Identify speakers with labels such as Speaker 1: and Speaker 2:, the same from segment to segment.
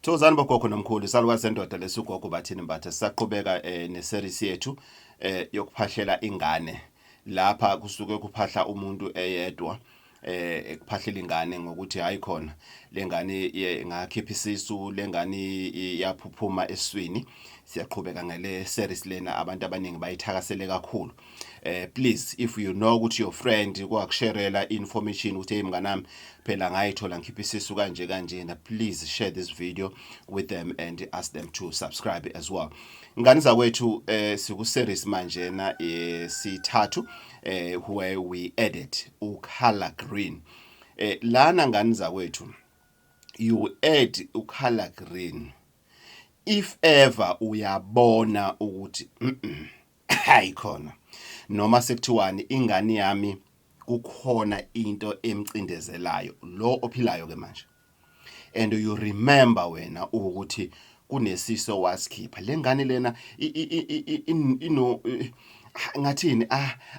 Speaker 1: Thozani bogogo nomkhulu salukazi sendoda lesugogo Bathini Mbatha sisaqhubeka neseries yethu yokuphahlela ingane lapha kusuke kuphahla umuntu eyedwa ekuphahlela ingane ngokuthi hayi khona lengane ngakhipha isisu lengane yaphuphuma eswini siyaqhubeka ngale series lena abantu abaningi bayithakasele kakhulu. Please if you know ukuthi your friend kwakusharela information ukuthi hey mnganami phela ngayithola ngikhipha isisu kanje kanje na please share this video with them and ask them to subscribe as well. Ngane zakwethu siku series manje na sithathu where we edit color green. Lana ngane zakwethu you add color green if ever uyabona ukuthi hayi khona noma sekuthiwani ingane yami kukhona into emcindezelayo lo ophilayo ke manje and you remember wena ukuthi kunesiso wasikhipha lengane lena ino ngathini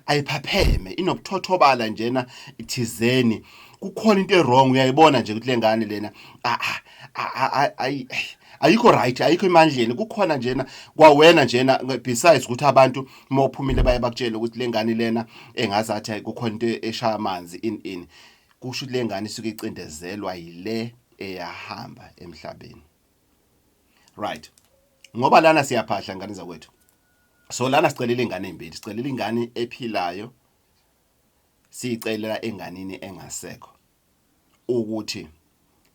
Speaker 1: ayiphapheme inobuthothobala njena ithizeni kukhona into wrong uyayibona nje ukuthi lengane lena ayikho right ayikho emandleni kukhona njena kwawena njena besides ukuthi abantu mophumile baye bakutshela ukuthi lengane lena engazathi kukhona into eshaya amanzi in kusho ukuthi lengane isuke icindezelwa yile eyahamba emhlabeni. Right, ngoba lana siyaphahla ngane zakwethu, so lana sicelela ingane ezimbili, sicelela ingane ephilayo sicelela enganini engasekho ukuthi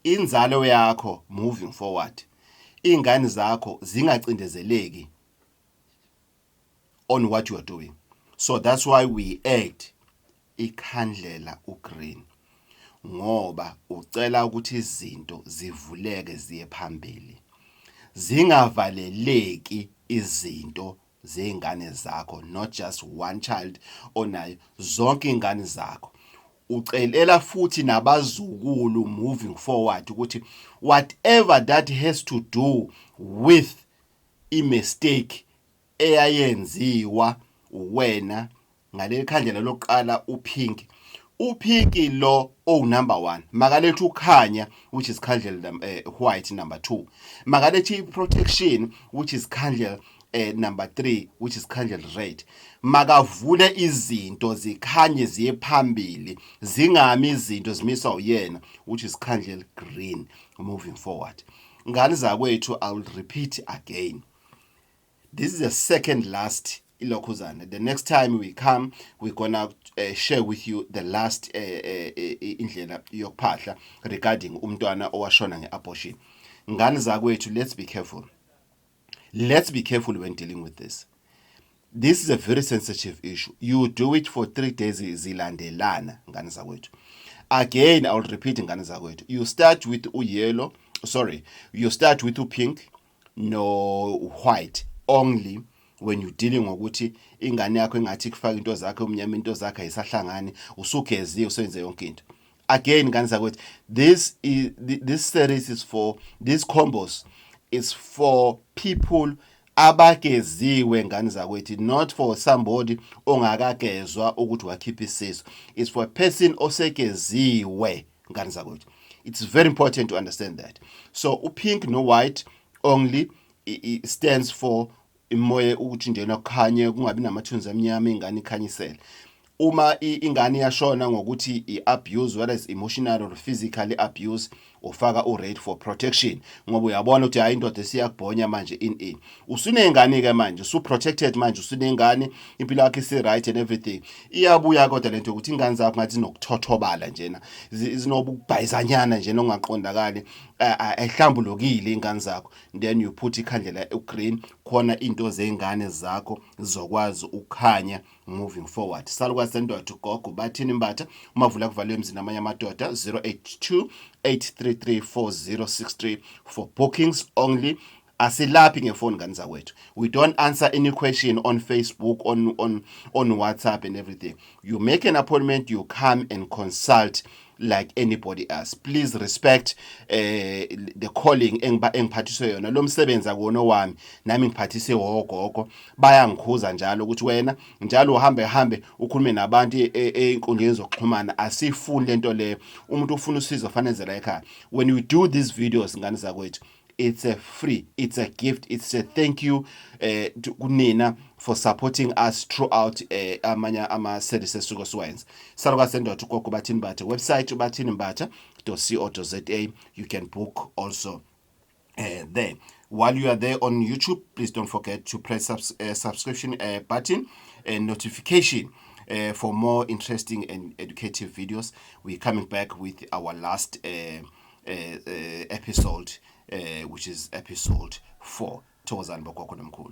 Speaker 1: inzalo yakho moving forward ingane zakho zingacindezeleki on what you are doing. So that's why we add ikhandlela ugreen ngoba ucela ukuthi izinto zivuleke ziye phambili zingavaleleki izinto zengane zakho, not just one child onayo zonke ingane zakho. Ucelela futhi nabazukulu moving forward ukuthi whatever that has to do with a mistake eyayenziwa wena ngaleli khandlela lokuqala upink lo number 1 makalethu ukhanya which is khandlela white number 2 makalethu protection which is khandlela number 3 which is khandlela red makavule izinto zikhanye ziye phambili zingami izinto zimisa uyena which is khandlela green moving forward. Ngane zakwethu I will repeat again, this is the second last ilokhuzana. The next time we come we're gonna share with you the last indlela yokuphahla regarding umntwana owashona ngeabortion. Ngane zakwethu, let's be careful. Let's be careful when dealing with this. This is a very sensitive issue. You do it for 3 days zilandelana ngane zakwethu. Again, I will repeat ngane zakwethu. You start with yellow, you start with pink no white only when you dealing ngokuthi ingane yakho engathi kufaka into zakhe umnyama into zakhe ayisahlangani usugezi usenze yonke into. Again ngane zakwethu, this series is for these combos is for people abageziwe ngane zakwethu, not for somebody ongakagezwa ukuthi wakhipha isiso. It's for a person osegeziwe ngane zakwethu. It's very important to understand that. So pink no white only it stands for imoya ukuthi njena kukhanye kungabi namathunzi amnyama ingane ikhanyisele. Uma ingane yashona ngokuthi iabuse, whether is emotional or physically abuse, ufaka red for protection ngoba uyabona ukuthi hayi indoda esiyakubhonya manje in usunengane ke manje usu protected manje usunengane impilo yakhe isi right and everything. Iyabuya kodwa lento ukuthi ingane zakho ngathi nokuthothobala njena zinobubhayizanyana njena ongaqondakali ayihlambulukile ingane zakho, then you put ikhandlela ugreen khona into zengane zakho zizokwazi ukukhanya moving forward. Salukazi sendoda Gogo Bathini Mbatha, umavula kuvalwe emzini amanye amadoda 082-833-4063 for bookings only. Asilaphi ngefoni ngane zakwethu. We don't answer any question on Facebook, on WhatsApp and everything. You make an appointment, you come and consult like anybody else. Please respect the calling engiphathiswe yona. Lo msebenzi akuona wami nami ngiphathise wogogo bayangikhuza njalo ukuthi wena njalo uhambe ukhulume nabantu einkundleni zokuxhumana. Asifuni lento le umuntu ufuna usizo fanele zela ekhaya. When you do these videos ngane zakwethu, It's a free, it's a gift, it's a thank you to kunina for supporting us throughout amanye ama-services sukosiwenza. Saluka sendo to Gogo Bathini Mbatha website bathiniMbatha.co.za. You can book also there. While you are there on YouTube, please don't forget to press subscription button and notification for more interesting and educative videos. We're coming back with our last episode, which is episode 4. Thokozani bogogo nomkhulu.